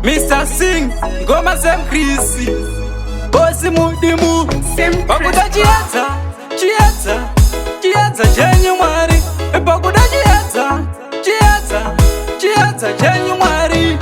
Mr. Sing, ngoma zemkrisi bosi mudimu pakuda chiedza chenyu Mwari, pakuda chiedza chenyu Mwari.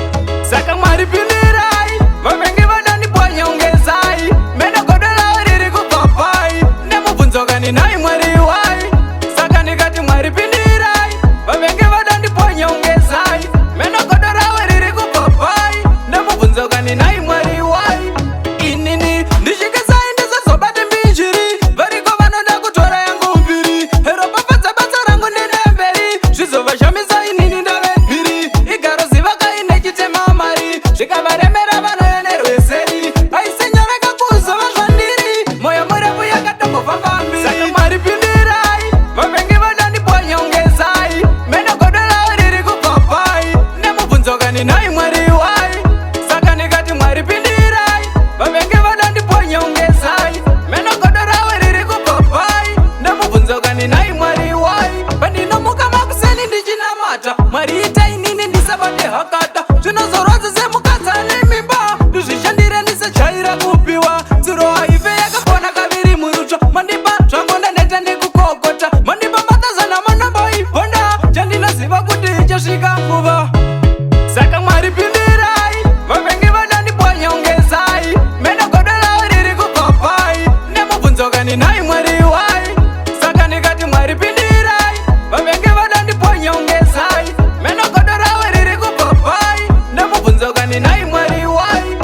Saka Mwari pindirai, vavengi vadaniponya ungezai, mene godo lao riri kupapai, nemubvunzo kani nai Mwari wai. Saka ndikati Mwari pindirai, vavengi vadaniponya ungezai, mene godo lao riri kupapai, nemubvunzo kani nai Mwari wai. Inini ndishikisai ndisazobate mbinjiri, variko vanoda kutora yangu mbiri, hero papedza basa rangu ndinemberi, zvizovashamisa inini ndave mhiri, igaro ziva kaine chitema mari, zvikavaremera vanoenerwe seri, aisenyoreka kuzova zvandiri, moyo murefu yakatongofamba mbiri. Saka Mwari pindirai, vavengi vadandiponya ungezai, mene godo lao riri kupapai, nemubvunzo kani nai Mwari wai. Saka ndikati Mwari pindirai, vavengi vadandiponya ungezai, mene godo ravo riri kupapai, nemubvunzo kani nai Mwari wai. Pandinomuka makuseni ndichinamata, Mwari itai inini ndisabate hakata, zvinozorwadza semukadzi ane mimba, ndizvishandire ndisajaira kupiwa, tsuro haife yakapona kaviri murutsva, mandipa zvangu ndaneta ndikukokota, mandipa matazana manamboibhonda, chandinoziva kuti ichasvika nguva. Saka Mwari pindirai, vavengi vadandiponya ungezai, mene godo lao riri kupapai, nemubvunzo kani nai Mwari wai. Saka ndikati Mwari pindirai, vavengi vadandiponya ungezai, mene godo ravo riri kupapai, nemubvunzo kani nai Mwari wai.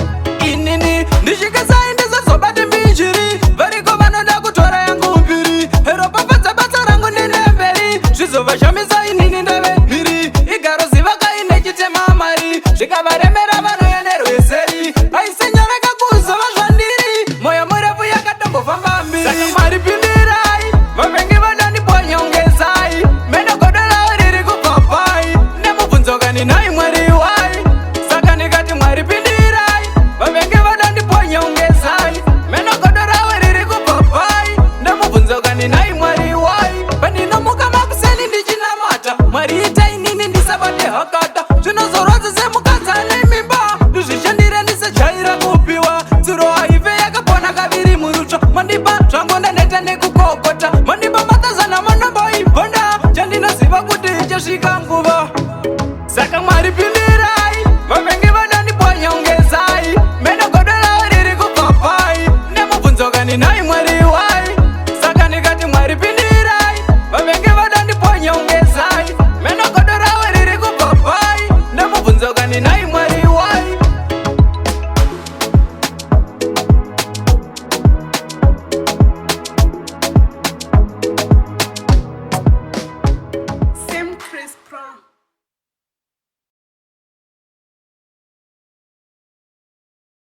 Inini ndishikisai ndisazobate mbinjiri, variko vanoda kutora yangu mbiri, hero papedza basa rangu ndinemberi, zvizovashamisa inini ndave mhiri, igaro ziva kaine chitema mari, zvikavaremera vanoenerwe seri, aisenyoreka kuzova zvandiri, moyo murefu yakatongofamba mbiri. Saka Mwari pindirai, vavengi vadandiponya ungezai, mene godo lao riri kupapai, nemubvunzo kani nai Mwari wai. Saka ndikati Mwari pindirai, vavengi vadandiponya ungezai, mene godo ravo riri kupapai, nemubvunzo kani nai Mwari wai. Pandinomuka makuseni ndichinamata, Mwari itai inini ndisabate hakata, zvinozorwadza semukadzi ane mimba, ndizvishandire ndisajaira kupiwa, tsuro haife yakapona kaviri murutsva, mandipa zvangu ndaneta ndikukokota, mandipa matazana manamboibhonda, chandinoziva kuti ichasvika nguva. Saka Mwari pindirai.